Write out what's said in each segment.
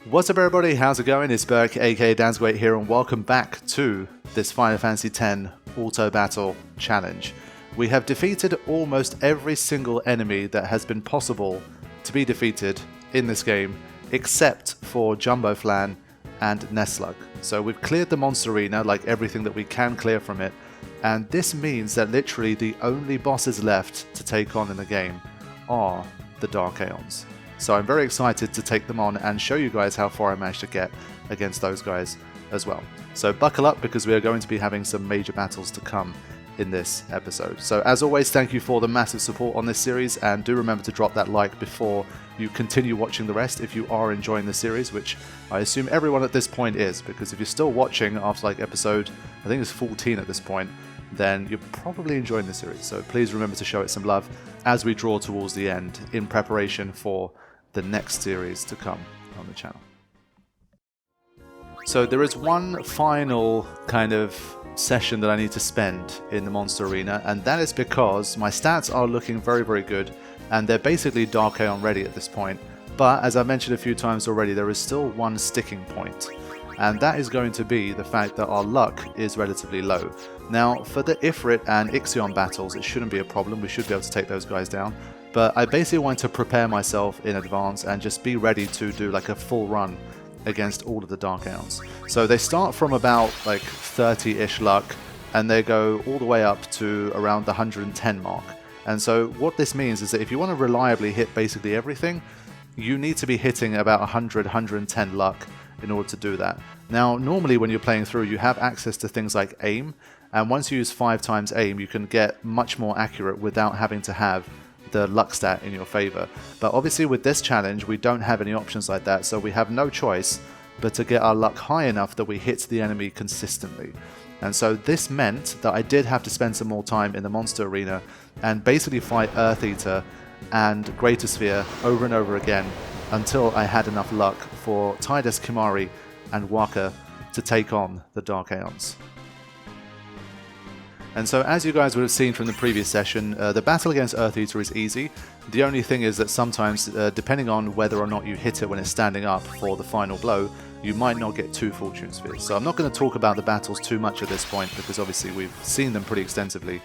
What's up everybody, how's it going? It's Burke aka Dansgwait here and welcome back to this Final Fantasy X Auto Battle Challenge. We have defeated almost every single enemy that has been possible to be defeated in this game except for Jumbo Flan and Nesslug. So we've cleared the monster arena, like everything that we can clear from it, and this means that literally the only bosses left to take on in the game are the Dark Aeons. So I'm very excited to take them on and show you guys how far I managed to get against those guys as well. So buckle up because we are going to be having some major battles to come in this episode. So as always, thank you for the massive support on this series, and do remember to drop that like before you continue watching the rest if you are enjoying the series, which I assume everyone at this point is, because if you're still watching after like episode, I think it's 14 at this point, then you're probably enjoying the series. So please remember to show it some love as we draw towards the end in preparation for the next series to come on the channel. So there is one final kind of session that I need to spend in the monster arena, and that is because my stats are looking very good and they're basically Dark Aeon ready at this point. But as I mentioned a few times already, there is still one sticking point, and that is going to be the fact that our luck is relatively low. Now for the Ifrit and Ixion battles it shouldn't be a problem, we should be able to take those guys down. But I basically want to prepare myself in advance and just be ready to do like a full run against all of the Dark Aeons. So they start from about like 30-ish luck and they go all the way up to around the 110 mark. And so what this means is that if you want to reliably hit basically everything, you need to be hitting about 100-110 luck in order to do that. Now normally when you're playing through you have access to things like aim, and once you use 5 times aim you can get much more accurate without having to have the luck stat in your favor. But obviously with this challenge we don't have any options like that, so we have no choice but to get our luck high enough that we hit the enemy consistently. And so this meant that I did have to spend some more time in the monster arena and basically fight Earth Eater and Greater Sphere over and over again until I had enough luck for Tidus, Kimahri and Wakka to take on the Dark Aeons. And so as you guys would have seen from the previous session, the battle against Earth Eater is easy. The only thing is that sometimes, depending on whether or not you hit it when it's standing up for the final blow, you might not get 2 Fortune Spheres. So I'm not going to talk about the battles too much at this point because obviously we've seen them pretty extensively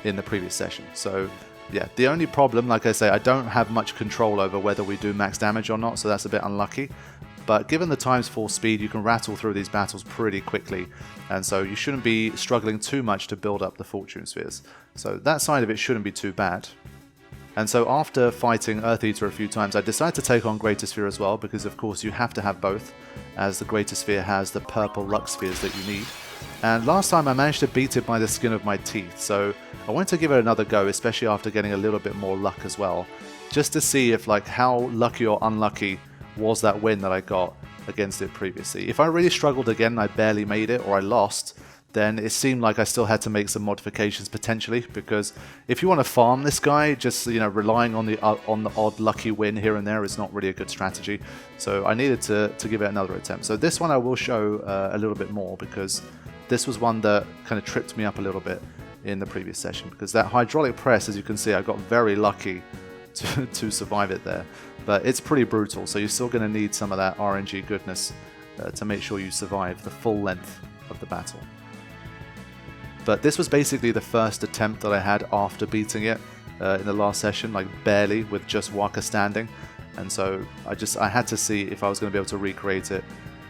in the previous session. So yeah, the only problem, like I say, I don't have much control over whether we do max damage or not, so that's a bit unlucky. But given the times 4 speed, you can rattle through these battles pretty quickly, and so you shouldn't be struggling too much to build up the Fortune Spheres. So that side of it shouldn't be too bad. And so after fighting Earth Eater a few times, I decided to take on Greater Sphere as well, because of course you have to have both, as the Greater Sphere has the purple luck spheres that you need. And last time I managed to beat it by the skin of my teeth, so I wanted to give it another go, especially after getting a little bit more luck as well, just to see if like how lucky or unlucky was that win that I got against it previously. If I really struggled again and I barely made it or I lost, then it seemed like I still had to make some modifications potentially, because if you want to farm this guy, just relying on the odd lucky win here and there is not really a good strategy. So I needed to give it another attempt. So this one I will show a little bit more, because this was one that kind of tripped me up a little bit in the previous session, because that hydraulic press, as you can see, I got very lucky to survive it there. But it's pretty brutal, so you're still going to need some of that RNG goodness to make sure you survive the full length of the battle. But this was basically the first attempt that I had after beating it in the last session, like barely, with just Wakka standing. And so I had to see if I was going to be able to recreate it,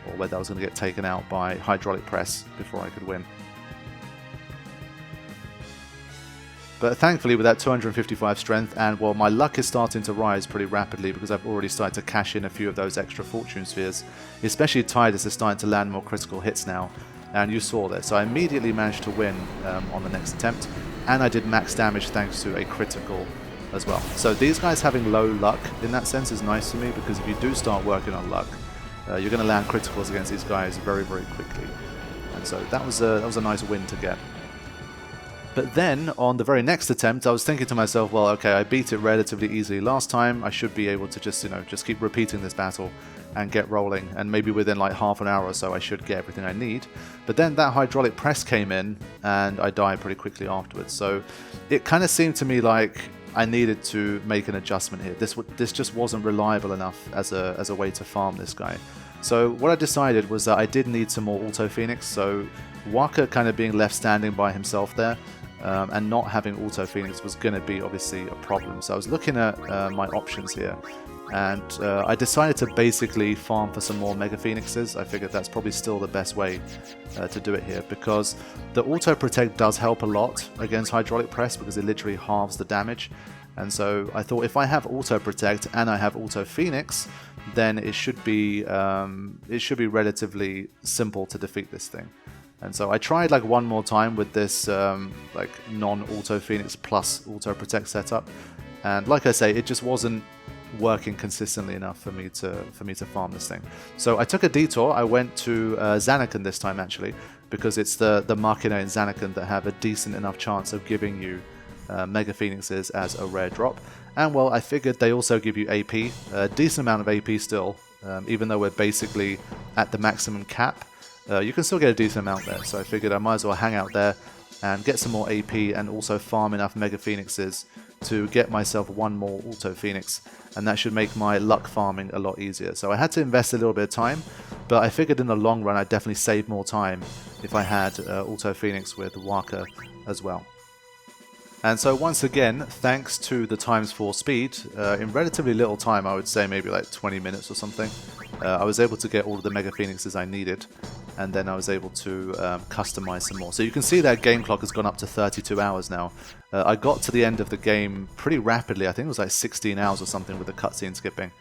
or whether I was going to get taken out by hydraulic press before I could win. But thankfully with that 255 strength, and well, my luck is starting to rise pretty rapidly because I've already started to cash in a few of those extra Fortune Spheres. Especially Tidus is starting to land more critical hits now, and you saw this. So I immediately managed to win on the next attempt, and I did max damage thanks to a critical as well. So these guys having low luck in that sense is nice to me, because if you do start working on luck, you're going to land criticals against these guys very quickly. And so that was a nice win to get. But then, on the very next attempt, I was thinking to myself, well, okay, I beat it relatively easily last time. I should be able to just keep repeating this battle and get rolling. And maybe within like half an hour or so, I should get everything I need. But then that hydraulic press came in, and I died pretty quickly afterwards. So it kind of seemed to me like I needed to make an adjustment here. This just wasn't reliable enough as a way to farm this guy. So what I decided was that I did need some more Auto Phoenix. So Waka kind of being left standing by himself there, and not having Auto Phoenix was going to be obviously a problem. So I was looking at my options here, and I decided to basically farm for some more Mega Phoenixes. I figured that's probably still the best way to do it here, because the Auto Protect does help a lot against Hydraulic Press because it literally halves the damage. And so I thought if I have Auto Protect and I have Auto Phoenix, then it should be relatively simple to defeat this thing. And so I tried like one more time with this like non-Auto Phoenix plus Auto Protect setup, and like I say, it just wasn't working consistently enough for me to farm this thing. So I took a detour. I went to Zanakan this time actually, because it's the Machina and Zanakan that have a decent enough chance of giving you Mega Phoenixes as a rare drop. And well, I figured they also give you AP, a decent amount of AP still, even though we're basically at the maximum cap. You can still get a decent amount there, so I figured I might as well hang out there and get some more AP and also farm enough Mega Phoenixes to get myself one more Auto Phoenix, and that should make my luck farming a lot easier. So I had to invest a little bit of time, but I figured in the long run I'd definitely save more time if I had Auto Phoenix with Waka as well. And so once again, thanks to the ×4 speed, in relatively little time, I would say maybe like 20 minutes or something, I was able to get all of the Mega Phoenixes I needed, and then I was able to customize some more. So you can see that game clock has gone up to 32 hours now. I got to the end of the game pretty rapidly. I think it was like 16 hours or something with the cutscene skipping.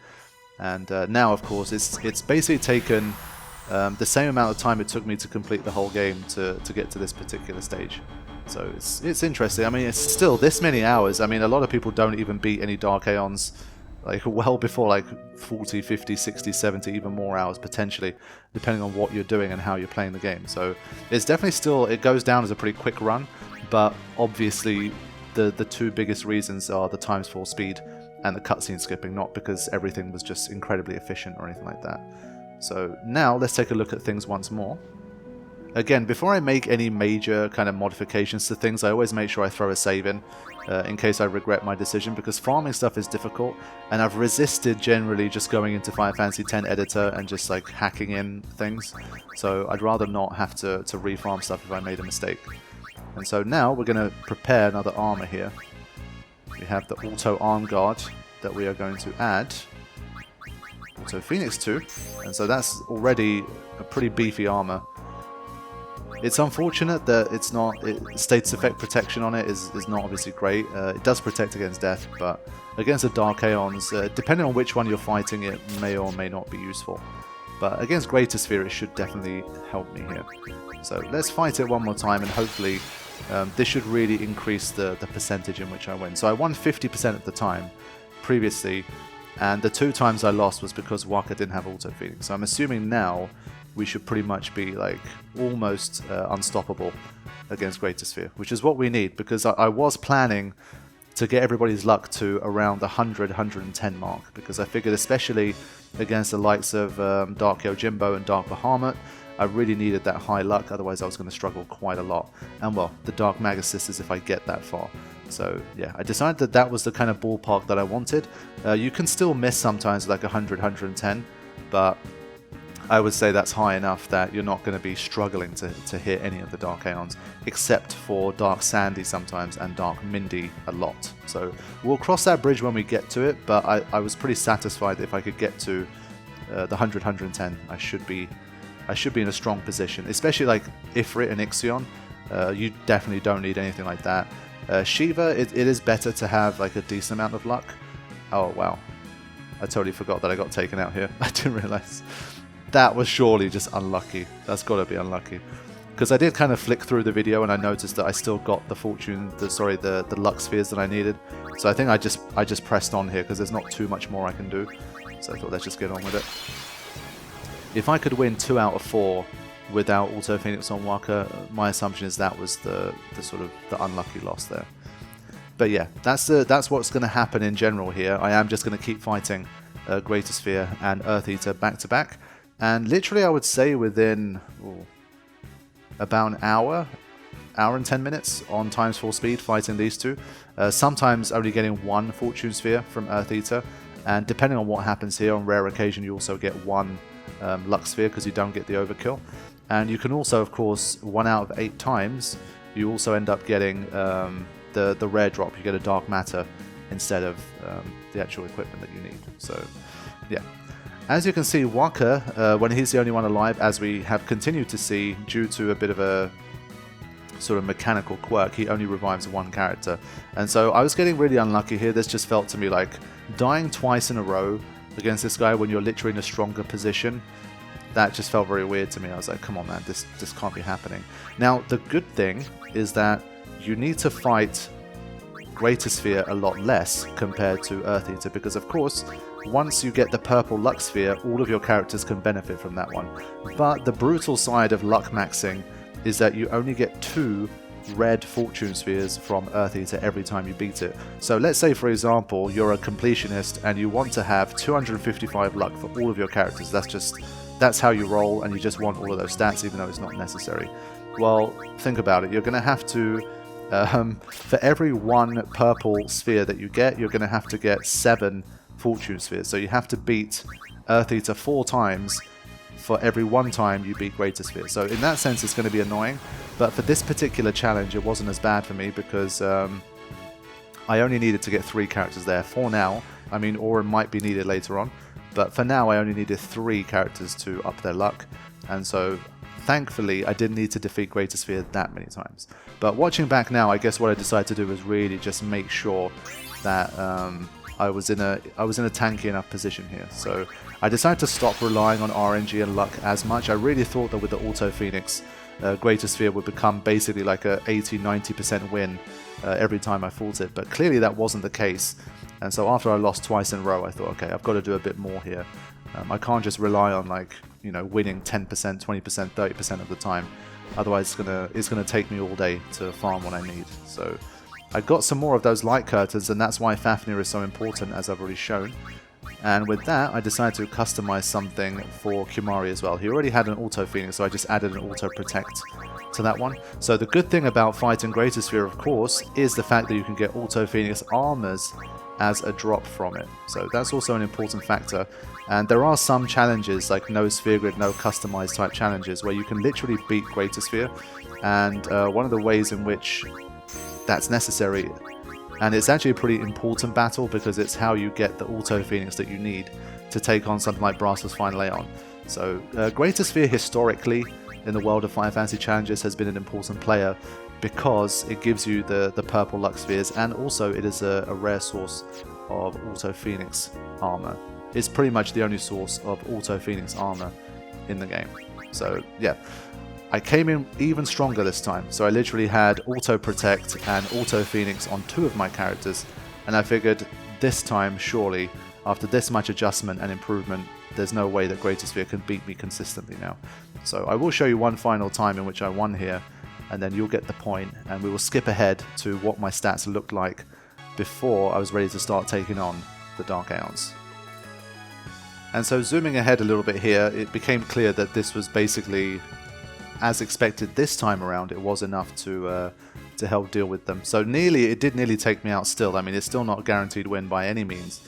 And now, of course, it's basically taken the same amount of time it took me to complete the whole game to get to this particular stage. So it's interesting. I mean, it's still this many hours. I mean, a lot of people don't even beat any Dark Aeons like well before like 40, 50, 60, 70, even more hours potentially, depending on what you're doing and how you're playing the game. So it's definitely still, it goes down as a pretty quick run, but obviously the two biggest reasons are the ×4 speed and the cutscene skipping, not because everything was just incredibly efficient or anything like that. So now let's take a look at things once more. Again, before I make any major kind of modifications to things, I always make sure I throw a save in case I regret my decision, because farming stuff is difficult, and I've resisted generally just going into Final Fantasy X editor and just like hacking in things. So I'd rather not have to refarm stuff if I made a mistake. And so now we're going to prepare another armor here. We have the Auto Arm Guard that we are going to add Auto Phoenix to, and so that's already a pretty beefy armor. It's unfortunate that it's not, status effect protection on it is not obviously great. It does protect against death, but against the Dark Aeons, depending on which one you're fighting, it may or may not be useful. But against Greater Sphere, it should definitely help me here. So let's fight it one more time, and hopefully this should really increase the percentage in which I win. So I won 50% of the time previously, and the 2 times I lost was because Waka didn't have Auto Phoenix. So I'm assuming now we should pretty much be like almost unstoppable against Greater Sphere, which is what we need, because I was planning to get everybody's luck to around the 100-110 mark, because I figured especially against the likes of Dark Yojimbo and Dark Bahamut, I really needed that high luck, otherwise I was going to struggle quite a lot. And well, the Dark Magus Sisters if I get that far. So yeah, I decided that that was the kind of ballpark that I wanted. You can still miss sometimes like 100-110, but I would say that's high enough that you're not going to be struggling to hit any of the Dark Aeons, except for Dark Sandy sometimes and Dark Mindy a lot. So we'll cross that bridge when we get to it, but I was pretty satisfied that if I could get to the 100-110, I should be in a strong position, especially like Ifrit and Ixion. You definitely don't need anything like that. Shiva, it is better to have like a decent amount of luck. Oh wow, I totally forgot that I got taken out here. I didn't realize. That was surely just unlucky. That's got to be unlucky. Because I did kind of flick through the video and I noticed that I still got the fortune, the luck spheres that I needed. So I think I just pressed on here because there's not too much more I can do. So I thought let's just get on with it. If I could win 2 out of 4 without Auto Phoenix on Waka, my assumption is that was the sort of the unlucky loss there. But yeah, that's what's going to happen in general here. I am just going to keep fighting Greater Sphere and Earth Eater back to back. And literally I would say within about an hour hour and 10 minutes on times 4 speed fighting these two. Sometimes only getting 1 Fortune Sphere from Earth Eater, and depending on what happens here, on rare occasion you also get 1 Luck Sphere because you don't get the overkill. And you can also, of course, 1 out of 8 times, you also end up getting the rare drop. You get a Dark Matter instead of the actual equipment that you need. So, yeah. As you can see, Waka, when he's the only one alive, as we have continued to see, due to a bit of a sort of mechanical quirk, he only revives 1 character. And so I was getting really unlucky here. This just felt to me like dying twice in a row against this guy when you're literally in a stronger position. That just felt very weird to me. I was like, come on man, this can't be happening. Now, the good thing is that you need to fight Greater Sphere a lot less compared to Earth Eater, because of course, once you get the purple Luck Sphere, all of your characters can benefit from that one. But the brutal side of luck maxing is that you only get 2 red Fortune Spheres from Earth Eater every time you beat it. So let's say, for example, you're a completionist and you want to have 255 luck for all of your characters. That's how you roll, and you just want all of those stats even though it's not necessary. Well, think about it. You're going to have to, for every 1 purple sphere that you get, you're going to have to get 7 Fortune Spheres. So you have to beat Earth Eater 4 times for every 1 time you beat Greater Sphere. So in that sense, it's going to be annoying. But for this particular challenge, it wasn't as bad for me because I only needed to get 3 characters there for now. I mean, Aura might be needed later on. But for now, I only needed 3 characters to up their luck. And so, thankfully, I didn't need to defeat Greater Sphere that many times. But watching back now, I guess what I decided to do was really just make sure that I was in a tanky enough position here. So I decided to stop relying on RNG and luck as much. I really thought that with the Auto Phoenix, Greater Sphere would become basically like a 80-90% win every time I fought it. But clearly that wasn't the case. And so after I lost twice in a row, I thought, okay, I've got to do a bit more here. I can't just rely on, like, you know, winning 10%, 20%, 30% of the time. Otherwise, it's gonna take me all day to farm what I need. So I got some more of those light curtains, and that's why Fafnir is so important, as I've already shown. And with that, I decided to customize something for Kimari as well. He already had an Auto Phoenix, so I just added an Auto Protect to that one. So the good thing about fighting Greater Sphere, of course, is the fact that you can get Auto Phoenix armors as a drop from it. So that's also an important factor. And there are some challenges, like no sphere grid, no customized type challenges, where you can literally beat Greater Sphere. And one of the ways in which that's necessary, and it's actually a pretty important battle because it's how you get the Auto Phoenix that you need to take on something like Brass's Final Aeon. So Greater Sphere historically in the world of Final Fantasy challenges has been an important player because it gives you the purple Luck Spheres, and also it is a rare source of Auto Phoenix armor. It's pretty much the only source of Auto Phoenix armor in the game. So yeah, I came in even stronger this time. So I literally had Auto Protect and Auto Phoenix on 2 of my characters, and I figured this time, surely, after this much adjustment and improvement, there's no way that Greater Sphere can beat me consistently now. So I will show you one final time in which I won here, and then you'll get the point, and we will skip ahead to what my stats looked like before I was ready to start taking on the Dark Aeons. And so zooming ahead a little bit here, it became clear that this was basically, as expected this time around, it was enough to help deal with them. So it did nearly take me out still. I mean, it's still not a guaranteed win by any means,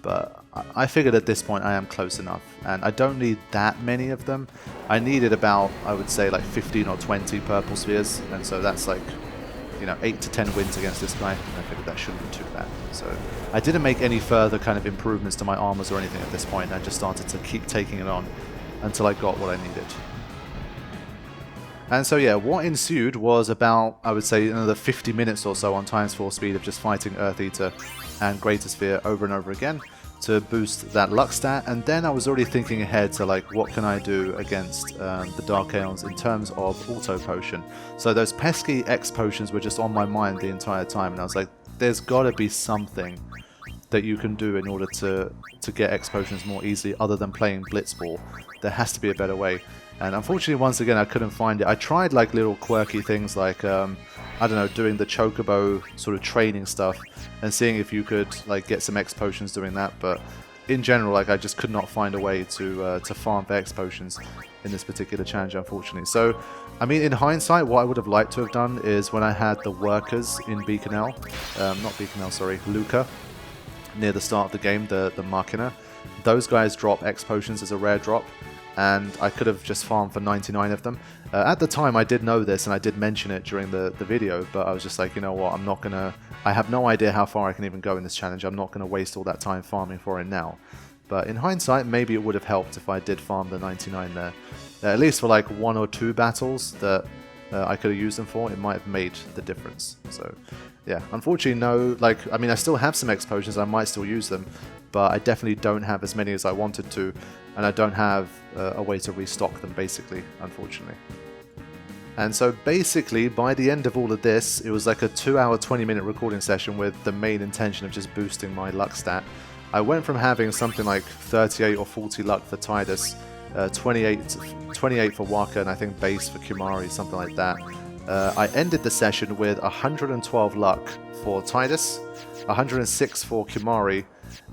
but I figured at this point I am close enough, and I don't need that many of them. I needed about, I would say, like 15 or 20 purple spheres, and so that's like, you know, 8 to 10 wins against this guy, and I figured that shouldn't be too bad. So I didn't make any further kind of improvements to my armors or anything at this point. I just started to keep taking it on until I got what I needed. And so yeah, what ensued was about, I would say, another 50 minutes or so on times 4 speed of just fighting Earth Eater and Greater Sphere over and over again to boost that luck stat. And then I was already thinking ahead to, like, what can I do against the Dark Aeons in terms of Auto Potion. So those pesky X potions were just on my mind the entire time, and I was like, there's got to be something that you can do in order to get X potions more easily other than playing Blitzball. There has to be a better way. And unfortunately, once again, I couldn't find it. I tried like little quirky things like, I don't know, doing the Chocobo sort of training stuff and seeing if you could like get some X potions doing that, but in general, like I just could not find a way to farm for X potions in this particular challenge, unfortunately. So, I mean, in hindsight, what I would have liked to have done is when I had the workers in Beaconell, not Beaconell, sorry, Luca, near the start of the game, the Machina, those guys drop X potions as a rare drop, and I could have just farmed for 99 of them. At the time, I did know this, and I did mention it during the video, but I was just like, you know what, I'm not gonna... I have no idea how far I can even go in this challenge. I'm not going to waste all that time farming for it now. But in hindsight, maybe it would have helped if I did farm the 99 there. At least for like 1 or 2 battles that I could have used them for, it might have made the difference. So, yeah, unfortunately, no, like, I mean, I still have some X potions, I might still use them, but I definitely don't have as many as I wanted to, and I don't have a way to restock them, basically, unfortunately. And so basically, by the end of all of this, it was like a 2-hour, 20-minute recording session with the main intention of just boosting my luck stat. I went from having something like 38 or 40 luck for Tidus, 28 for Waka, and I think base for Kimari, something like that. I ended the session with 112 luck for Tidus, 106 for Kimari,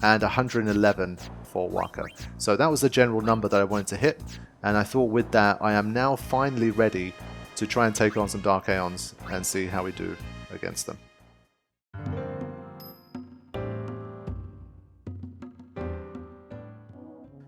and 111 for Waka. So that was the general number that I wanted to hit, and I thought with that, I am now finally ready to try and take on some Dark Aeons and see how we do against them.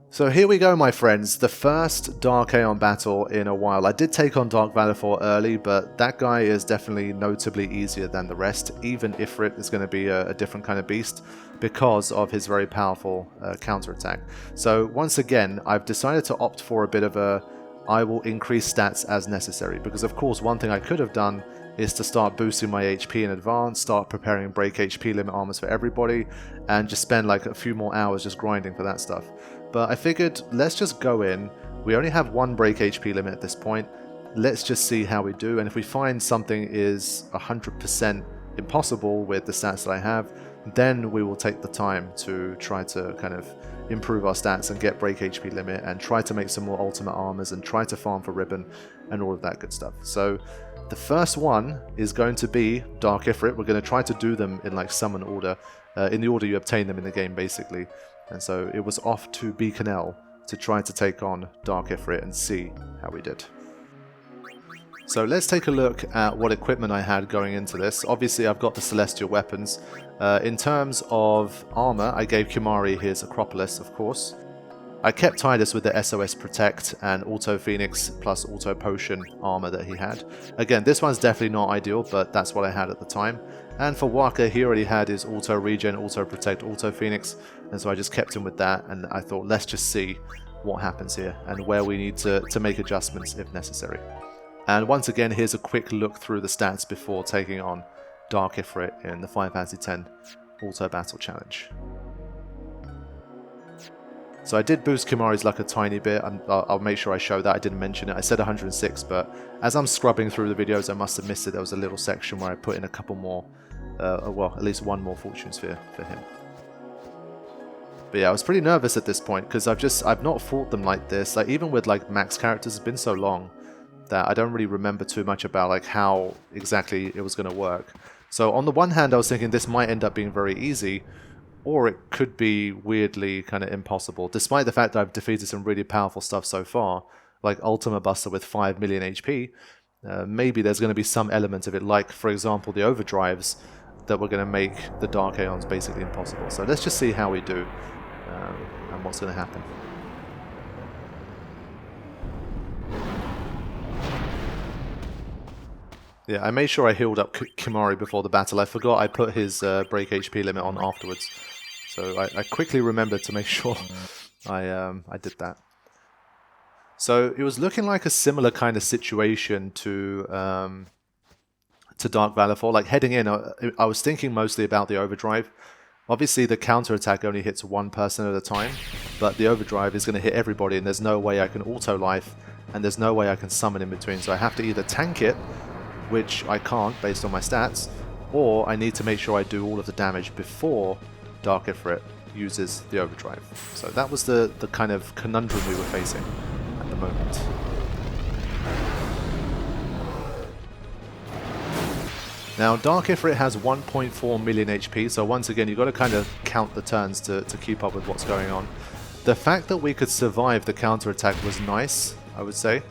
So here we go, my friends, the first Dark Aeon battle in a while. I did take on Dark Valifor early, but that guy is definitely notably easier than the rest. Even Ifrit is going to be a different kind of beast because of his very powerful counterattack. So once again, I've decided to opt for a bit of a I will increase stats as necessary, because of course one thing I could have done is to start boosting my HP in advance, start preparing break HP limit armors for everybody, and just spend like a few more hours just grinding for that stuff. But I figured, let's just go in, we only have 1 break HP limit at this point, let's just see how we do, and if we find something is 100% impossible with the stats that I have, then we will take the time to try to kind of improve our stats and get break HP limit and try to make some more ultimate armors and try to farm for ribbon and all of that good stuff. So the first one is going to be Dark Ifrit. We're going to try to do them in like summon order, in the order you obtain them in the game basically. And so it was off to Beaconell to try to take on Dark Ifrit and see how we did. So let's take a look at what equipment I had going into this. Obviously I've got the Celestial Weapons. In terms of armor, I gave Kimari his Acropolis, of course. I kept Tidus with the SOS Protect and Auto Phoenix plus Auto Potion armor that he had. Again, this one's definitely not ideal, but that's what I had at the time. And for Waka, he already had his Auto Regen, Auto Protect, Auto Phoenix, and so I just kept him with that, and I thought, let's just see what happens here and where we need to make adjustments if necessary. And once again, here's a quick look through the stats before taking on Dark Ifrit in the Final Fantasy X Auto Battle Challenge. So I did boost Kimari's luck a tiny bit, and I'll make sure I show that. I didn't mention it. I said 106, but as I'm scrubbing through the videos, I must have missed it. There was a little section where I put in a couple more, well, at least 1 more Fortune Sphere for him. But yeah, I was pretty nervous at this point, because I've not fought them like this. Like, even with like max characters, it's been so long that I don't really remember too much about like how exactly it was going to work. So on the one hand, I was thinking this might end up being very easy, or it could be weirdly kind of impossible, despite the fact that I've defeated some really powerful stuff so far, like Ultima Buster with 5 million HP. Maybe there's going to be some element of it, like, for example, the overdrives, that were going to make the Dark Aeons basically impossible. So let's just see how we do, and what's going to happen. Yeah, I made sure I healed up Kimari before the battle. I forgot I put his break HP limit on afterwards. So I quickly remembered to make sure I did that. So it was looking like a similar kind of situation to Dark Valifor. Like heading in, I was thinking mostly about the overdrive. Obviously the counterattack only hits 1 person at a time, but the overdrive is going to hit everybody, and there's no way I can auto life, and there's no way I can summon in between. So I have to either tank it, which I can't based on my stats, or I need to make sure I do all of the damage before Dark Ifrit uses the overdrive. So that was the kind of conundrum we were facing at the moment. Now, Dark Ifrit has 1.4 million HP, so once again, you've got to kind of count the turns to keep up with what's going on. The fact that we could survive the counterattack was nice, I would say.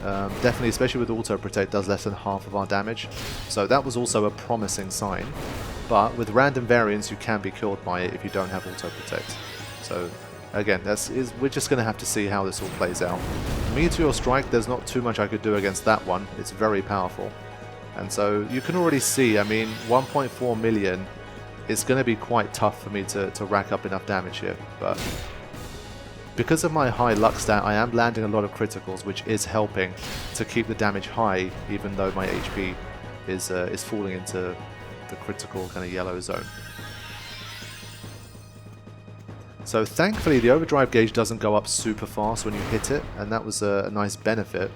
Definitely, especially with Auto Protect, does less than half of our damage. So that was also a promising sign. But with random variants, you can be killed by it if you don't have Auto Protect. So again, we're just going to have to see how this all plays out. Meteor Strike, there's not too much I could do against that one. It's very powerful. And so you can already see, I mean, 1.4 million, it's going to be quite tough for me to rack up enough damage here. But because of my high luck stat, I am landing a lot of criticals, which is helping to keep the damage high, even though my HP is falling into the critical kind of yellow zone. So thankfully the overdrive gauge doesn't go up super fast when you hit it, and that was a nice benefit.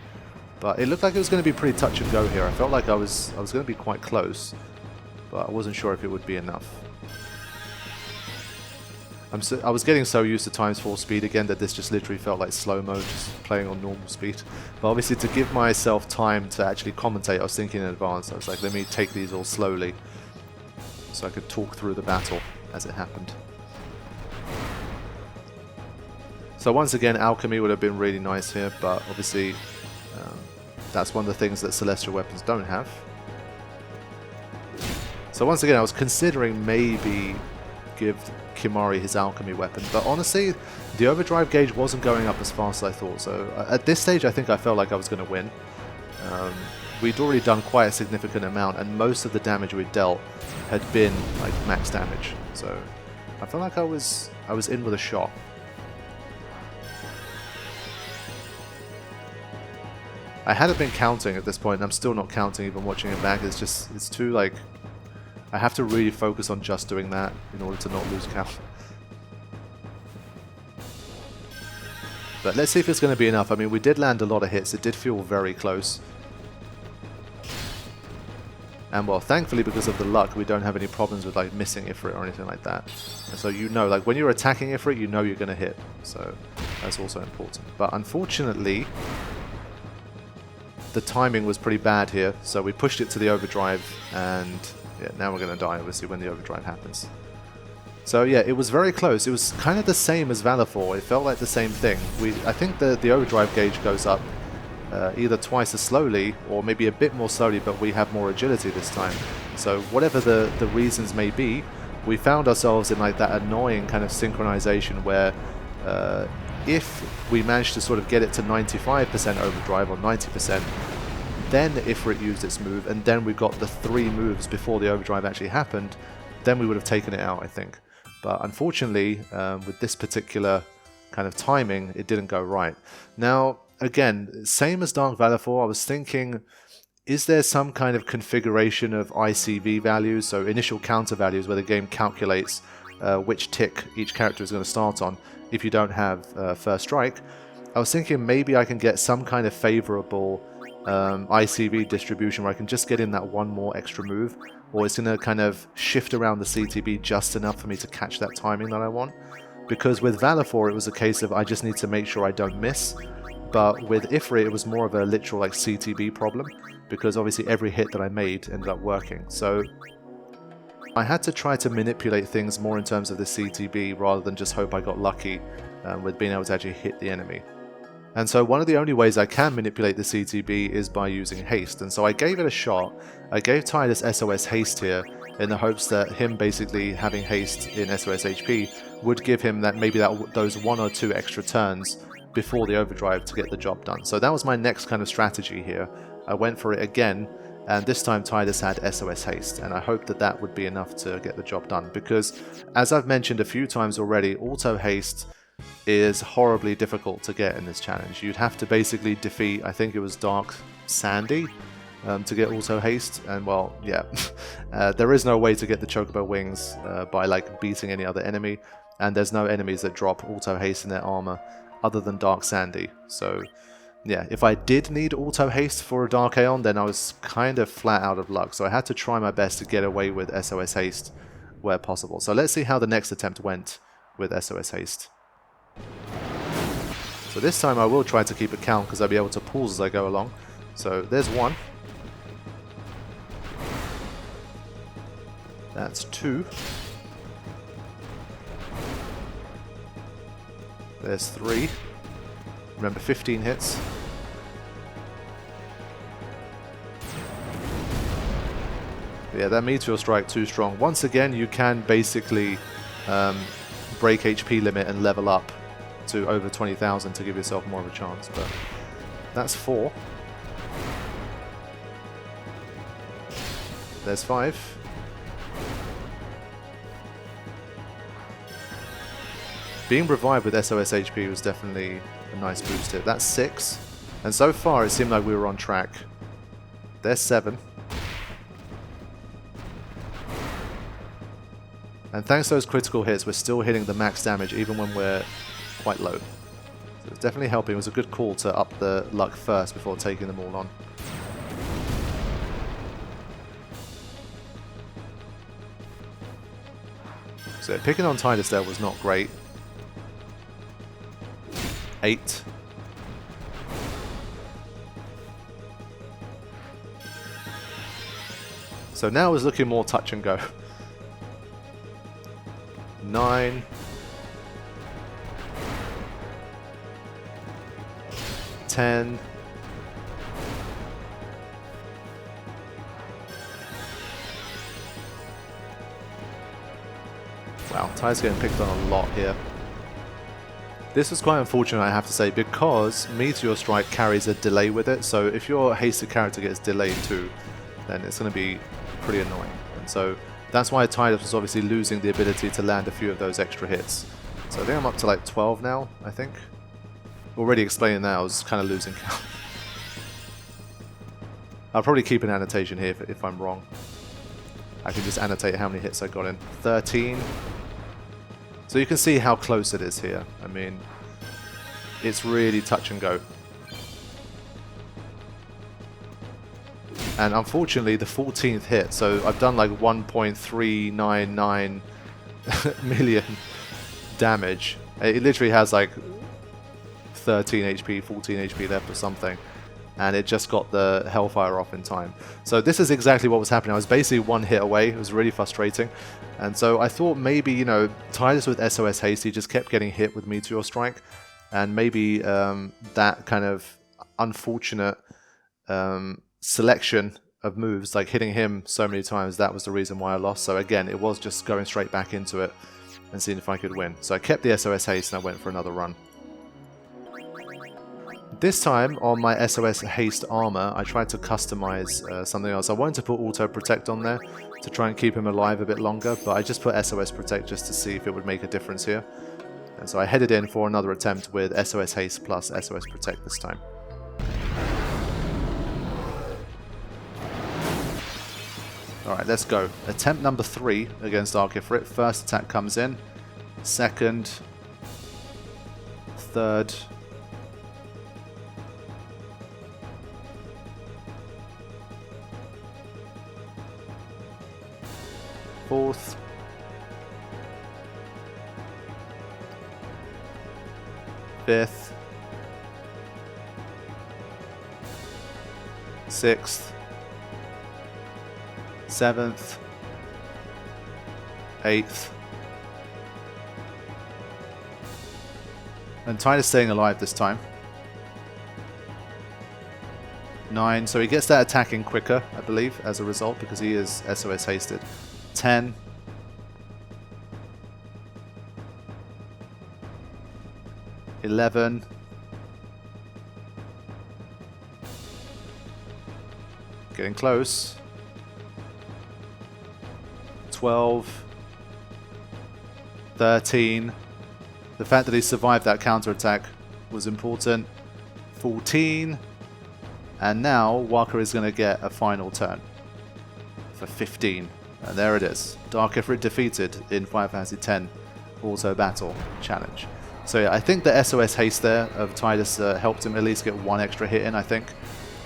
But it looked like it was going to be pretty touch and go here. I felt like I was going to be quite close, but I wasn't sure if it would be enough. I was getting so used to times 4 speed again that this just literally felt like slow-mo, just playing on normal speed. But obviously to give myself time to actually commentate, I was thinking in advance. I was like, let me take these all slowly so I could talk through the battle as it happened. So once again, alchemy would have been really nice here, but obviously that's one of the things that celestial weapons don't have. So once again, I was considering maybe give Kimari his alchemy weapon, but honestly, the overdrive gauge wasn't going up as fast as I thought. So at this stage, I think I felt like I was going to win. We'd already done quite a significant amount, and most of the damage we dealt had been like max damage. So I felt like I was in with a shot. I hadn't been counting at this point, and I'm still not counting even watching it back. It's too like, I have to really focus on just doing that in order to not lose count. But let's see if it's going to be enough. I mean, we did land a lot of hits. It did feel very close. And well, thankfully, because of the luck, we don't have any problems with like missing Ifrit or anything like that. And so you know, like when you're attacking Ifrit, you know you're going to hit. So that's also important. But unfortunately, the timing was pretty bad here. So we pushed it to the overdrive, and yeah, now we're going to die, obviously, when the overdrive happens. So yeah, it was very close. It was kind of the same as Valifor. It felt like the same thing. I think the overdrive gauge goes up either twice as slowly or maybe a bit more slowly, but we have more agility this time. So whatever the reasons may be, we found ourselves in like that annoying kind of synchronization where if we managed to sort of get it to 95% overdrive or 90%, then Ifrit used its move, and then we got the 3 moves before the overdrive actually happened, then we would have taken it out, I think. But unfortunately, with this particular kind of timing, it didn't go right. Now, again, same as Dark Valifor, I was thinking, is there some kind of configuration of ICV values, so initial counter values, where the game calculates which tick each character is going to start on if you don't have First Strike? I was thinking maybe I can get some kind of favorable ICV distribution where I can just get in that one more extra move, or it's going to kind of shift around the CTB just enough for me to catch that timing that I want. Because with Valifor, it was a case of I just need to make sure I don't miss. But with Ifrit, it was more of a literal like CTB problem, because obviously every hit that I made ended up working. So I had to try to manipulate things more in terms of the CTB rather than just hope I got lucky with being able to actually hit the enemy. And so one of the only ways I can manipulate the CTB is by using haste. And so I gave it a shot. I gave Tidus SOS haste here in the hopes that him basically having haste in SOS HP would give him that maybe those 1 or 2 extra turns before the overdrive to get the job done. So that was my next kind of strategy here. I went for it again, and this time Tidus had SOS haste, and I hoped that that would be enough to get the job done, because as I've mentioned a few times already, auto haste is horribly difficult to get in this challenge. You'd have to basically defeat, I think it was Dark Sandy, to get auto haste, and well, yeah, there is no way to get the Chocobo wings by like beating any other enemy, and there's no enemies that drop auto haste in their armor other than Dark Sandy. So yeah, if I did need auto haste for a Dark Aeon, then I was kind of flat out of luck, so I had to try my best to get away with SOS haste where possible. So let's see how the next attempt went with SOS haste. So this time I will try to keep a count because I'll be able to pause as I go along. So there's one. That's 2. There's 3. Remember, 15 hits. Yeah, that Meteor Strike too strong. Once again, you can basically break HP limit and level up to over 20,000 to give yourself more of a chance, but that's 4. There's 5. Being revived with SOS HP was definitely a nice boost hit. That's 6. And so far, it seemed like we were on track. There's 7. And thanks to those critical hits, we're still hitting the max damage even when we're quite low. So it's definitely helping. It was a good call to up the luck first before taking them all on. So picking on Tidus there was not great. 8. So now it's looking more touch and go. 9. 10. 'Ty's getting picked on a lot here. This was quite unfortunate, I have to say, because Meteor Strike carries a delay with it, so if your hasted character gets delayed too, then it's going to be pretty annoying. And so that's why Tidus was obviously losing the ability to land a few of those extra hits. So I think I'm up to like 12 now, I think. Already explaining that, I was kind of losing count. I'll probably keep an annotation here if I'm wrong. I can just annotate how many hits I got in. 13. So you can see how close it is here. I mean, it's really touch and go. And unfortunately, the 14th hit, so I've done like 1.399 million damage. It literally has like 13 HP, 14 HP left or something. And it just got the Hellfire off in time. So this is exactly what was happening. I was basically one hit away. It was really frustrating. And so I thought maybe, you know, Tidus with SOS Haste, he just kept getting hit with Meteor Strike. And maybe that kind of unfortunate selection of moves, like hitting him so many times, that was the reason why I lost. So again, it was just going straight back into it and seeing if I could win. So I kept the SOS Haste and I went for another run. This time, on my SOS Haste armor, I tried to customize something else. I wanted to put Auto Protect on there to try and keep him alive a bit longer, but I just put SOS Protect just to see if it would make a difference here. And so I headed in for another attempt with SOS Haste plus SOS Protect this time. Alright, let's go. Attempt number 3 against Dark Ifrit. First attack comes in. Second. Third. Fourth. Fifth. Sixth. 7th, 8th, and Tidus staying alive this time. 9, so he gets that attack in quicker, I believe, as a result, because he is SOS hasted. 10, 11, getting close. 12, 13. The fact that he survived that counterattack was important. 14. And now Walker is going to get a final turn for 15. And there it is. Dark Ifrit defeated in Final Fantasy X Auto Battle Challenge. So yeah, I think the SOS Haste there of Tidus helped him at least get one extra hit in, I think,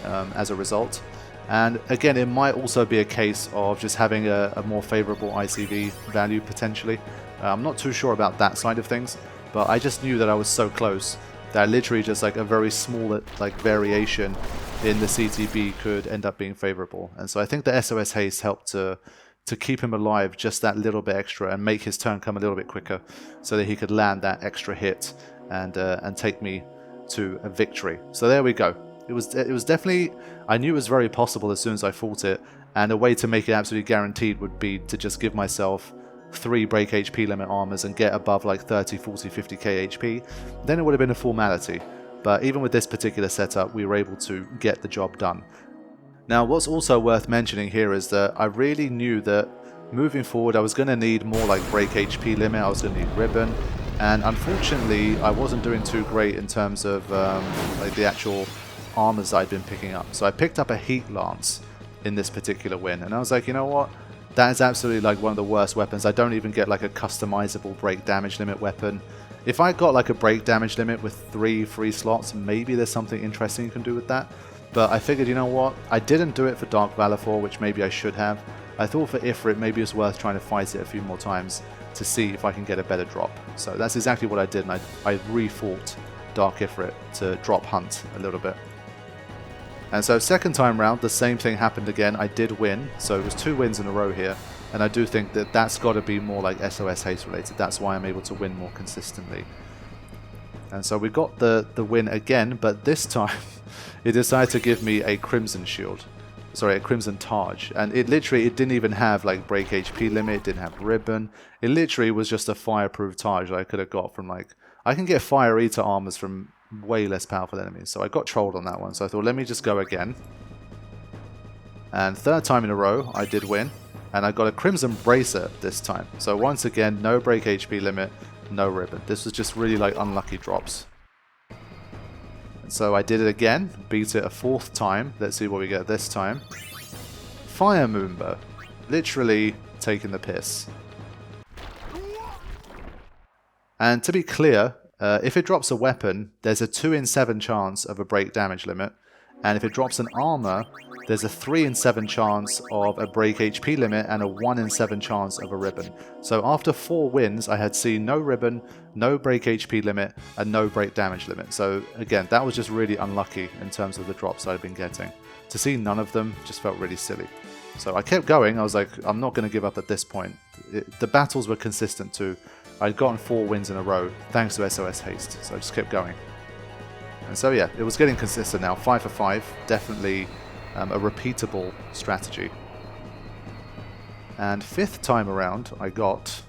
as a result. And again, it might also be a case of just having a more favorable ICV value, potentially. I'm not too sure about that side of things, but I just knew that I was so close that literally just like a very small like variation in the CTB could end up being favorable. And so I think the SOS Haste helped to to keep him alive just that little bit extra and make his turn come a little bit quicker so that he could land that extra hit and take me to a victory. So there we go. It was definitely, I knew it was very possible as soon as I fought it, and a way to make it absolutely guaranteed would be to just give myself 3 break HP limit armors and get above like 30, 40, 50k HP. Then it would have been a formality. But even with this particular setup, we were able to get the job done. Now, what's also worth mentioning here is that I really knew that moving forward I was going to need more like break HP limit, I was going to need ribbon, and unfortunately I wasn't doing too great in terms of like the actual armors I'd been picking up. So I picked up a heat lance in this particular win, and I was like, you know what? That is absolutely like one of the worst weapons. I don't even get like a customizable break damage limit weapon. If I got like a break damage limit with 3 free slots, maybe there's something interesting you can do with that. But I figured, you know what? I didn't do it for Dark Valor 4, which maybe I should have. I thought for Ifrit, maybe it's worth trying to fight it a few more times to see if I can get a better drop. So that's exactly what I did, and I re-fought Dark Ifrit to drop hunt a little bit. And so second time round, the same thing happened again. I did win, so it was 2 wins in a row here. And I do think that that's got to be more like SOS haste related. That's why I'm able to win more consistently. And so we got the win again, but this time it decided to give me a Crimson Shield. Sorry, a Crimson Taj. And it didn't even have like break HP limit, it didn't have ribbon. It literally was just a fireproof Taj that I could have got from like... I can get Fire Eater armors from way less powerful enemies, so I got trolled on that one. So I thought, let me just go again. And third time in a row, I did win. And I got a Crimson Bracer this time. So once again, no break HP limit, no ribbon. This was just really like unlucky drops. And so I did it again, beat it a 4th time. Let's see what we get this time. Fire Moonbow. Literally taking the piss. And to be clear, if it drops a weapon, there's a 2 in 7 chance of a break damage limit. And if it drops an armor, there's a 3 in 7 chance of a break HP limit and a 1 in 7 chance of a ribbon. So after 4 wins, I had seen no ribbon, no break HP limit, and no break damage limit. So again, that was just really unlucky in terms of the drops I'd been getting. To see none of them just felt really silly. So I kept going. I was like, I'm not going to give up at this point. The battles were consistent too. I'd gotten 4 wins in a row thanks to SOS haste, so I just kept going. And so yeah, it was getting consistent now. 5 for 5, definitely a repeatable strategy. And 5th time around, I got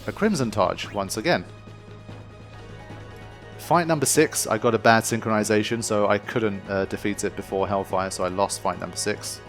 a Crimson Taj once again. Fight number 6, I got a bad synchronization, so I couldn't defeat it before Hellfire, so I lost fight number 6.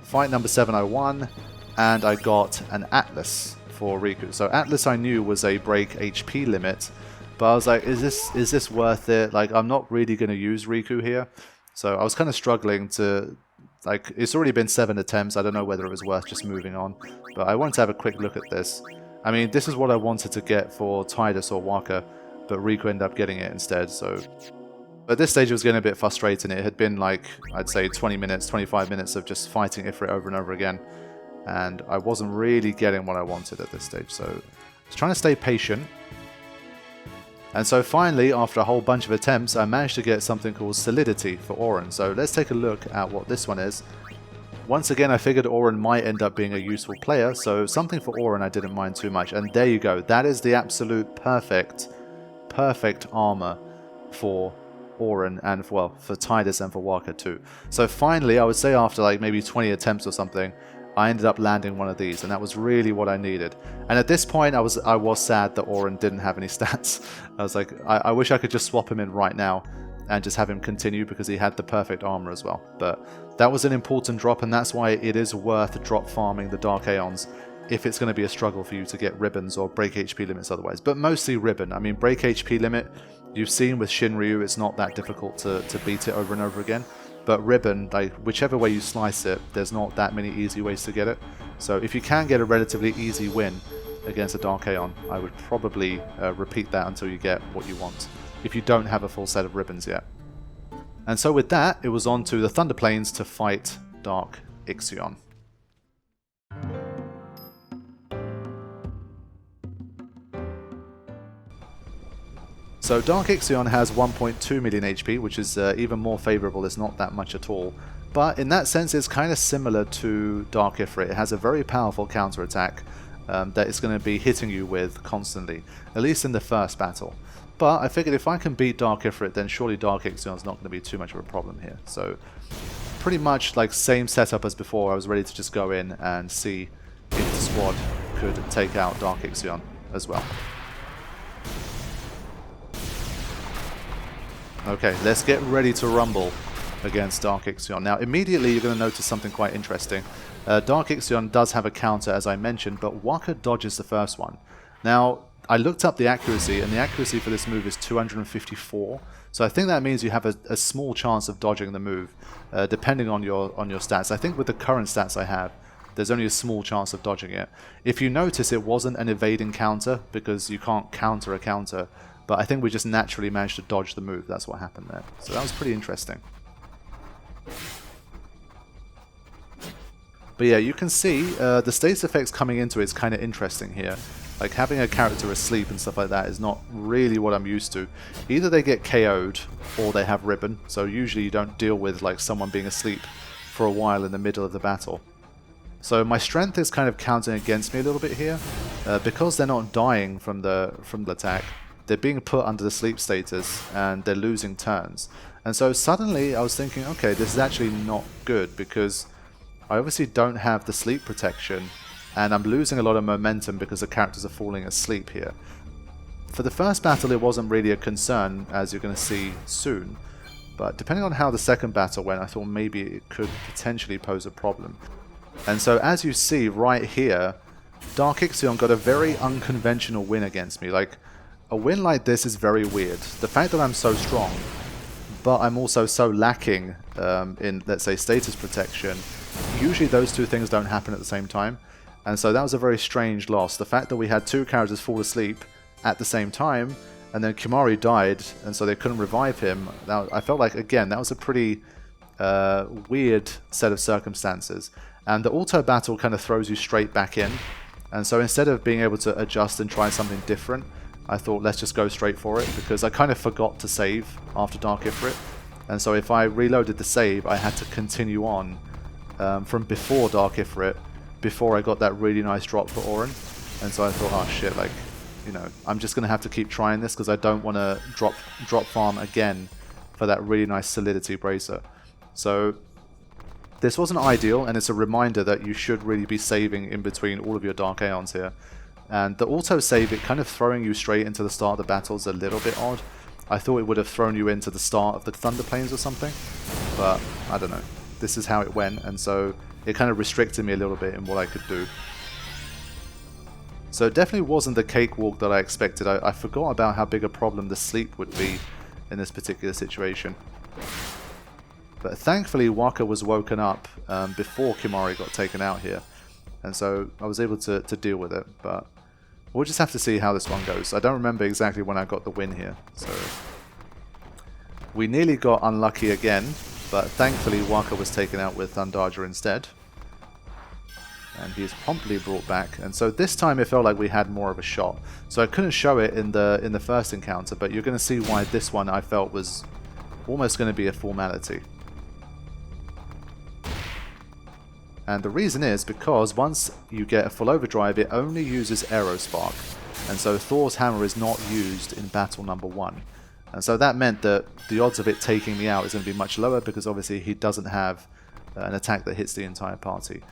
Fight number 7 I won, and I got an Atlas for Riku. So Atlas I knew was a break HP limit, but I was like, is this worth it? Like, I'm not really going to use Riku here. So I was kind of struggling to, like, it's already been 7 attempts. I don't know whether it was worth just moving on, but I wanted to have a quick look at this. I mean, this is what I wanted to get for Tidus or Waka, but Riku ended up getting it instead, so... At this stage it was getting a bit frustrating. It had been like, I'd say 20 minutes, 25 minutes of just fighting Ifrit over and over again, and I wasn't really getting what I wanted at this stage, so I was trying to stay patient. And so finally, after a whole bunch of attempts, I managed to get something called Solidity for Auron. So let's take a look at what this one is. Once again, I figured Auron might end up being a useful player, so something for Auron I didn't mind too much. And there you go, that is the absolute perfect armor for Auron and, well, for Tidus and for Waka too. So finally, I would say after like maybe 20 attempts or something, I ended up landing one of these, and that was really what I needed. And at this point, I was sad that Auron didn't have any stats. I was like, I wish I could just swap him in right now and just have him continue, because he had the perfect armor as well. But that was an important drop, and that's why it is worth drop farming the Dark Aeons if it's going to be a struggle for you to get ribbons or break HP limits otherwise. But mostly ribbon. I mean, break HP limit, you've seen with Shinryu, it's not that difficult to beat it over and over again. But ribbon, like, whichever way you slice it, there's not that many easy ways to get it. So if you can get a relatively easy win against a Dark Aeon, I would probably repeat that until you get what you want, if you don't have a full set of ribbons yet. And so with that, it was on to the Thunder Plains to fight Dark Ixion. So Dark Ixion has 1.2 million HP, which is even more favorable. It's not that much at all. But in that sense, it's kind of similar to Dark Ifrit. It has a very powerful counterattack that it's going to be hitting you with constantly, at least in the first battle. But I figured if I can beat Dark Ifrit, then surely Dark Ixion is not going to be too much of a problem here. So pretty much like same setup as before. I was ready to just go in and see if the squad could take out Dark Ixion as well. Okay, let's get ready to rumble against Dark Ixion. Now immediately you're going to notice something quite interesting. Dark Ixion does have a counter, as I mentioned, but Waka dodges the first one. Now I looked up the accuracy, and the accuracy for this move is 254. So I think that means you have a small chance of dodging the move, depending on your stats. I think with the current stats I have, there's only a small chance of dodging it. If you notice, it wasn't an evading counter, because you can't counter a counter. But I think we just naturally managed to dodge the move. That's what happened there. So that was pretty interesting. But yeah, you can see the status effects coming into it is kind of interesting here. Like having a character asleep and stuff like that is not really what I'm used to. Either they get KO'd or they have ribbon. So usually you don't deal with like someone being asleep for a while in the middle of the battle. So my strength is kind of counting against me a little bit here. Because they're not dying from the attack, they're being put under the sleep status and they're losing turns. And so suddenly I was thinking, okay, this is actually not good because I obviously don't have the sleep protection and I'm losing a lot of momentum because the characters are falling asleep here. For the first battle it wasn't really a concern, as you're going to see soon, but depending on how the second battle went, I thought maybe it could potentially pose a problem. And so as you see right here, Dark Ixion got a very unconventional win against me. Like, a win like this is very weird. The fact that I'm so strong, but I'm also so lacking in, let's say, status protection, usually those two things don't happen at the same time. And so that was a very strange loss. The fact that we had two characters fall asleep at the same time, and then Kimari died, and so they couldn't revive him. Now, I felt like, again, that was a pretty weird set of circumstances. And the auto battle kind of throws you straight back in. And so instead of being able to adjust and try something different, I thought let's just go straight for it, because I kind of forgot to save after Dark Ifrit. And so if I reloaded the save, I had to continue on from before Dark Ifrit, before I got that really nice drop for Orin. And so I thought, oh shit, like, you know, I'm just going to have to keep trying this because I don't want to drop farm again for that really nice Solidity Bracer. So this wasn't ideal, and it's a reminder that you should really be saving in between all of your Dark Aeons here. And the autosave, it kind of throwing you straight into the start of the battle is a little bit odd. I thought it would have thrown you into the start of the Thunder Plains or something, but I don't know. This is how it went, and so it kind of restricted me a little bit in what I could do. So it definitely wasn't the cakewalk that I expected. I forgot about how big a problem the sleep would be in this particular situation. But thankfully Waka was woken up before Kimari got taken out here. And so I was able to deal with it, but we'll just have to see how this one goes. I don't remember exactly when I got the win here, so we nearly got unlucky again, but thankfully Waka was taken out with Thundarja instead. And he is promptly brought back, and so this time it felt like we had more of a shot. So I couldn't show it in the first encounter, but you're going to see why this one I felt was almost going to be a formality. And the reason is because once you get a full overdrive, it only uses Aerospark. And so Thor's hammer is not used in battle number 1. And so that meant that the odds of it taking me out is going to be much lower, because obviously he doesn't have an attack that hits the entire party.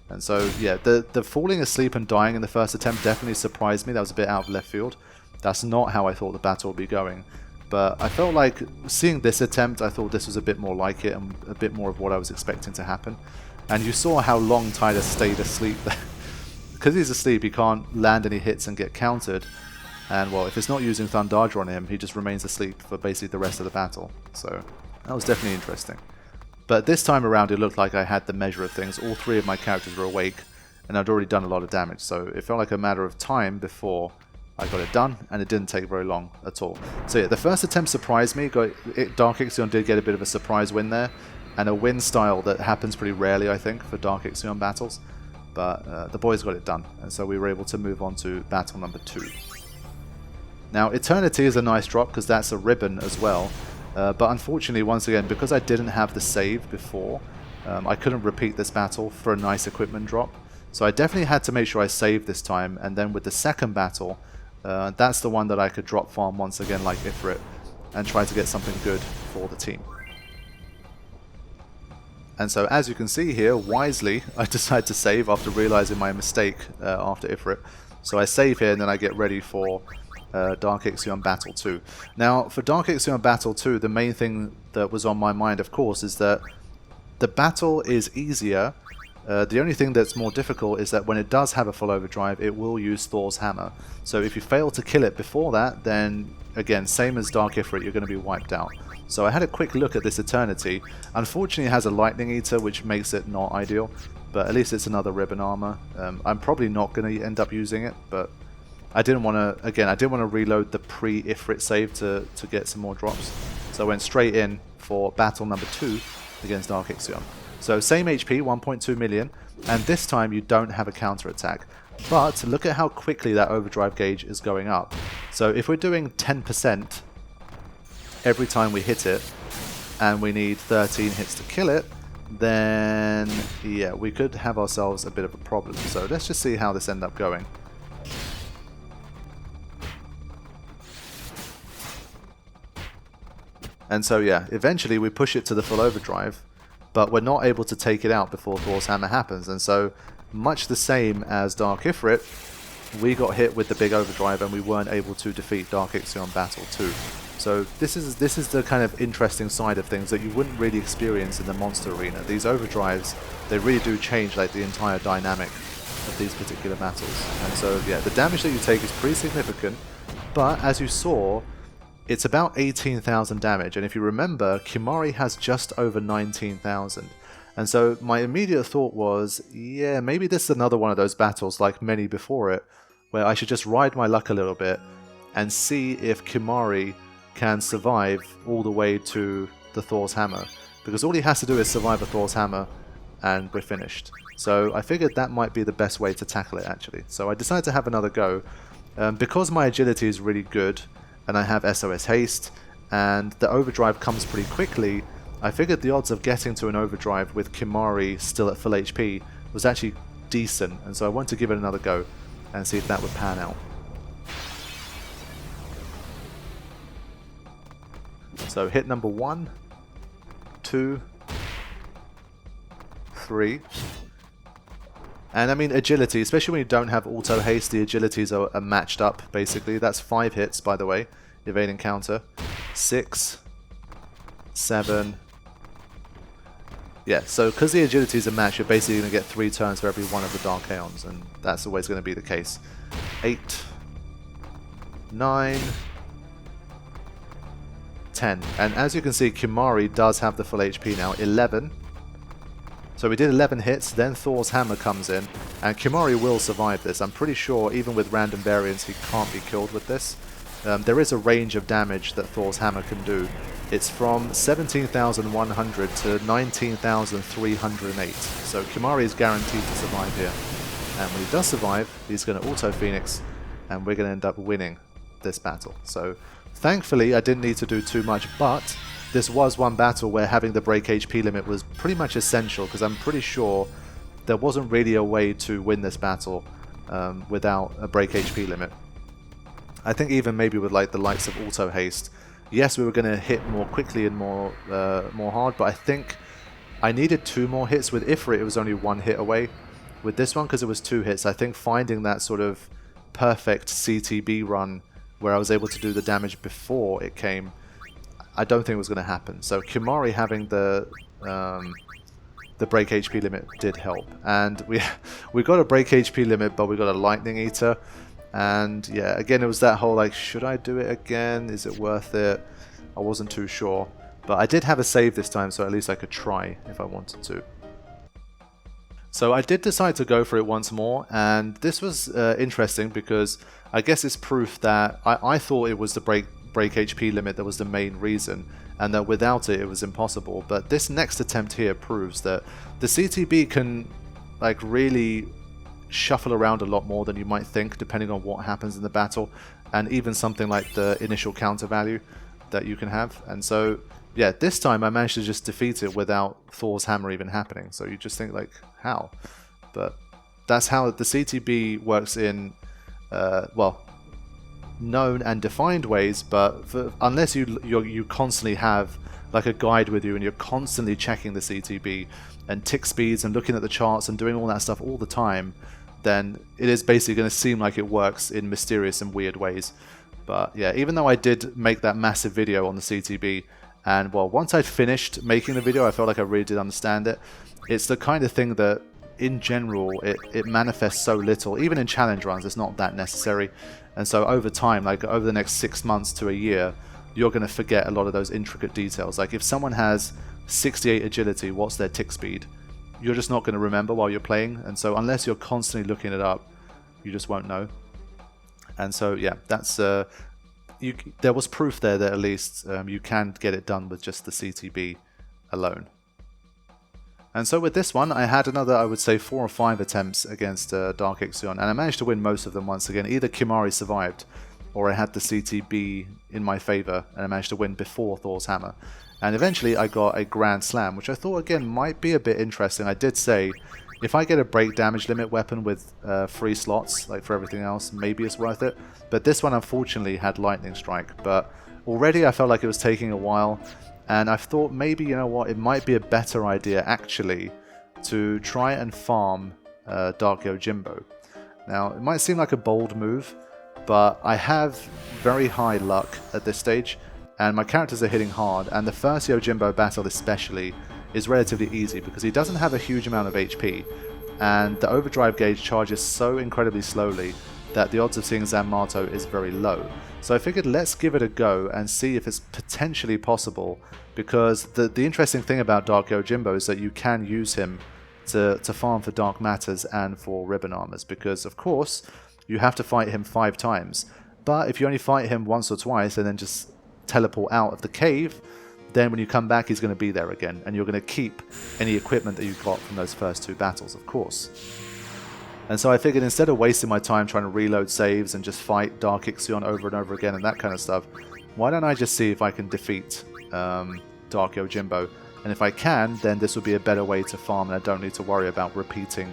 And so, yeah, the falling asleep and dying in the first attempt definitely surprised me. That was a bit out of left field. That's not how I thought the battle would be going. But I felt like seeing this attempt, I thought this was a bit more like it and a bit more of what I was expecting to happen. And you saw how long Tyler stayed asleep. Because he's asleep, he can't land any hits and get countered. And, well, if it's not using Thundarja on him, he just remains asleep for basically the rest of the battle. So that was definitely interesting. But this time around, it looked like I had the measure of things. All three of my characters were awake, and I'd already done a lot of damage. So it felt like a matter of time before I got it done, and it didn't take very long at all. So yeah, the first attempt surprised me. Dark Ixion did get a bit of a surprise win there, and a win style that happens pretty rarely, I think, for Dark Ixion battles. But the boys got it done, and so we were able to move on to battle number 2. Now Eternity is a nice drop because that's a ribbon as well, but unfortunately once again because I didn't have the save before, I couldn't repeat this battle for a nice equipment drop. So I definitely had to make sure I saved this time, and then with the second battle, that's the one that I could drop farm once again like Ifrit and try to get something good for the team. And so as you can see here, wisely, I decided to save after realizing my mistake after Ifrit. So I save here and then I get ready for Dark Ixion Battle 2. Now for Dark Ixion Battle 2, the main thing that was on my mind of course is that the battle is easier. The only thing that's more difficult is that when it does have a full overdrive, it will use Thor's hammer. So if you fail to kill it before that, then again, same as Dark Ifrit, you're going to be wiped out. So I had a quick look at this Eternity. Unfortunately, it has a Lightning Eater, which makes it not ideal, but at least it's another ribbon armor. I'm probably not going to end up using it, but I didn't want to, again, I didn't want to reload the pre-Ifrit save to get some more drops. So I went straight in for battle number 2 against Dark Ixion. So same HP, 1.2 million, and this time you don't have a counter attack. But look at how quickly that overdrive gauge is going up. So if we're doing 10% every time we hit it, and we need 13 hits to kill it, then yeah, we could have ourselves a bit of a problem. So let's just see how this ends up going. And so yeah, eventually we push it to the full overdrive, but we're not able to take it out before Thor's hammer happens. And so, much the same as Dark Ifrit, we got hit with the big overdrive and we weren't able to defeat Dark Ixion Battle 2. So this is the kind of interesting side of things that you wouldn't really experience in the monster arena. These overdrives, they really do change like the entire dynamic of these particular battles. And so yeah, the damage that you take is pretty significant, but as you saw, it's about 18,000 damage, and if you remember, Kimahri has just over 19,000. And so my immediate thought was, yeah, maybe this is another one of those battles, like many before it, where I should just ride my luck a little bit and see if Kimahri can survive all the way to the Thor's hammer. Because all he has to do is survive a Thor's hammer, and we're finished. So I figured that might be the best way to tackle it, actually. So I decided to have another go. Because my agility is really good, and I have SOS haste, and the overdrive comes pretty quickly, I figured the odds of getting to an overdrive with Kimahri still at full HP was actually decent, and so I wanted to give it another go and see if that would pan out. So hit number 1, 2, 3. And I mean agility, especially when you don't have auto haste, the agilities are matched up basically. That's 5 hits by the way, evading counter. 6, 7. Yeah, so because the agilities are matched, you're basically going to get 3 turns for every one of the Dark Aeons, and that's always going to be the case. 8, 9, 10. And as you can see, Kimahri does have the full HP now, 11. So we did 11 hits, then Thor's hammer comes in, and Kimahri will survive this. I'm pretty sure, even with random variants, he can't be killed with this. There is a range of damage that Thor's hammer can do. It's from 17,100 to 19,308. So Kimahri is guaranteed to survive here. And when he does survive, he's going to auto Phoenix, and we're going to end up winning this battle. So thankfully, I didn't need to do too much, but this was one battle where having the break HP limit was pretty much essential, because I'm pretty sure there wasn't really a way to win this battle without a break HP limit. I think even maybe with like the likes of auto haste, yes, we were going to hit more quickly and more hard, but I think I needed 2 more hits. With Ifrit, it was only 1 hit away. With this one, because it was 2 hits, I think finding that sort of perfect CTB run where I was able to do the damage before it came, I don't think it was going to happen. So Kimahri having the break HP limit did help, and we got a break HP limit, but we got a Lightning Eater. And yeah, again, it was that whole like, should I do it again? Is it worth it? I wasn't too sure. But I did have a save this time, so at least I could try if I wanted to. So I did decide to go for it once more, and this was interesting because I guess it's proof that I thought it was the break HP limit that was the main reason, and that without it, it was impossible. But this next attempt here proves that the CTB can like really shuffle around a lot more than you might think, depending on what happens in the battle. and even something like the initial counter value that you can have. And so, yeah, this time I managed to just defeat it without Thor's hammer even happening. So you just think, like, how? But that's how the CTB works in, well, known and defined ways, but unless you constantly have like a guide with you and you're constantly checking the CTB and tick speeds and looking at the charts and doing all that stuff all the time, then it is basically going to seem like it works in mysterious and weird ways. But yeah, even though I did make that massive video on the CTB, and well, once I'd finished making the video, I felt like I really did understand it. It's the kind of thing that, in general, it manifests so little. Even in challenge runs, it's not that necessary. And so over time, like over the next 6 months to a year, you're going to forget a lot of those intricate details. Like if someone has 68 agility, what's their tick speed? You're just not going to remember while you're playing. And so unless you're constantly looking it up, you just won't know. And so yeah, that's there was proof there that at least you can get it done with just the CTB alone. And so with this one, I had another, I would say, 4 or 5 attempts against Dark Ixion, and I managed to win most of them once again. Either Kimari survived, or I had the CTB in my favour, and I managed to win before Thor's hammer. And eventually I got a Grand Slam, which I thought, again, might be a bit interesting. I did say, if I get a break damage limit weapon with 3 slots, like for everything else, maybe it's worth it. But this one, unfortunately, had Lightning Strike. But already I felt like it was taking a while. And I thought maybe, you know what, it might be a better idea actually to try and farm Dark Yojimbo. Now, it might seem like a bold move, but I have very high luck at this stage, and my characters are hitting hard, and the first Yojimbo battle especially is relatively easy because he doesn't have a huge amount of HP, and the overdrive gauge charges so incredibly slowly that the odds of seeing Zanmato is very low. So I figured let's give it a go and see if it's potentially possible, because the interesting thing about Dark Yojimbo is that you can use him to farm for Dark Matters and for Ribbon Armors, because of course you have to fight him 5 times, but if you only fight him once or twice and then just teleport out of the cave, then when you come back he's going to be there again, and you're going to keep any equipment that you got from those first 2 battles, of course. And so I figured instead of wasting my time trying to reload saves and just fight Dark Ixion over and over again and that kind of stuff, why don't I just see if I can defeat Dark Yojimbo? And if I can, then this would be a better way to farm, and I don't need to worry about repeating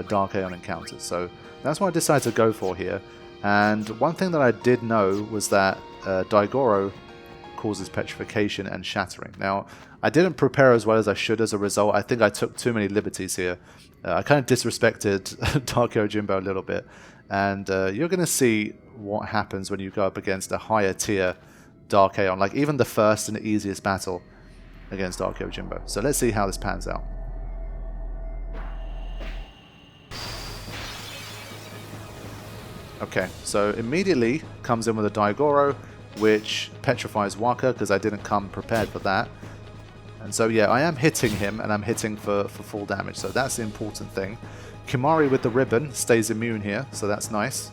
Dark Aeon encounters. So that's what I decided to go for here. And one thing that I did know was that Daigoro causes petrification and shattering. Now, I didn't prepare as well as I should as a result. I think I took too many liberties here. I kind of disrespected Dark Yojimbo a little bit, and you're going to see what happens when you go up against a higher tier Dark Aeon, like even the first and easiest battle against Dark Yojimbo. So let's see how this pans out. Okay, so immediately comes in with a Daigoro, which petrifies Waka, because I didn't come prepared for that. And so yeah, I am hitting him, and I'm hitting for full damage, so that's the important thing. Kimari with the ribbon stays immune here, so that's nice.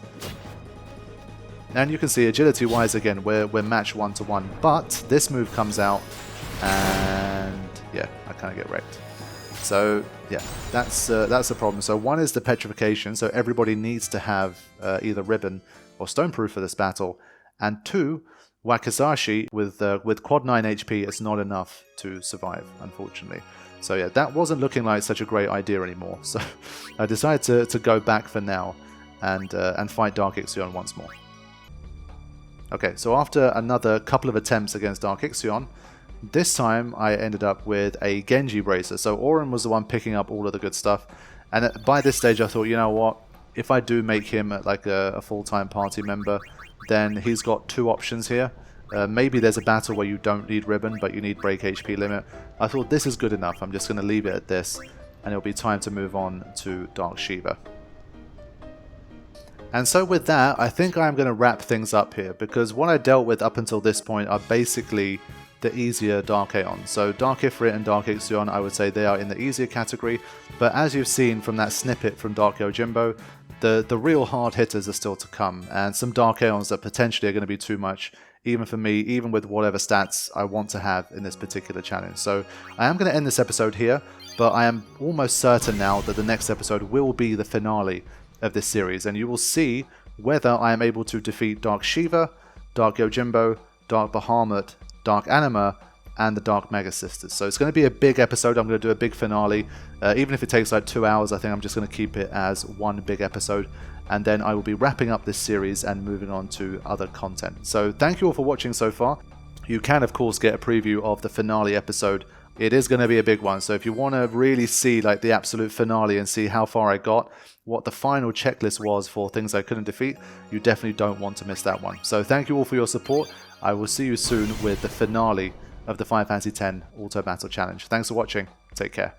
And you can see agility-wise, again, we're matched 1-to-1, but this move comes out, and yeah, I kind of get wrecked. So yeah, that's the problem. So 1 is the petrification, so everybody needs to have either ribbon or stoneproof for this battle, and 2, Wakizashi with quad 9 HP is not enough to survive, unfortunately. So yeah, that wasn't looking like such a great idea anymore. So I decided to go back for now and fight Dark Ixion once more. Okay, so after another couple of attempts against Dark Ixion, this time I ended up with a Genji Bracer. So Auron was the one picking up all of the good stuff, and by this stage I thought, you know what, if I do make him like a full-time party member, then he's got 2 options here. Maybe there's a battle where you don't need ribbon, but you need break HP limit. I thought this is good enough. I'm just going to leave it at this, and it'll be time to move on to Dark Shiva. And so with that, I think I'm going to wrap things up here, because what I dealt with up until this point are basically the easier Dark Aeon. So Dark Ifrit and Dark Ixion, I would say they are in the easier category, but as you've seen from that snippet from Dark Yojimbo, the real hard hitters are still to come, and some Dark Aeons that potentially are going to be too much, even for me, even with whatever stats I want to have in this particular challenge. So I am going to end this episode here, but I am almost certain now that the next episode will be the finale of this series, and you will see whether I am able to defeat Dark Shiva, Dark Yojimbo, Dark Bahamut, Dark Anima, and the Dark Mega Sisters. So it's going to be a big episode. I'm going to do a big finale. Even if it takes like 2 hours, I think I'm just going to keep it as one big episode. And then I will be wrapping up this series and moving on to other content. So thank you all for watching so far. You can, of course, get a preview of the finale episode. It is going to be a big one. So if you want to really see like the absolute finale and see how far I got, what the final checklist was for things I couldn't defeat, you definitely don't want to miss that one. So thank you all for your support. I will see you soon with the finale of the Final Fantasy X Auto Battle Challenge. Thanks for watching. Take care.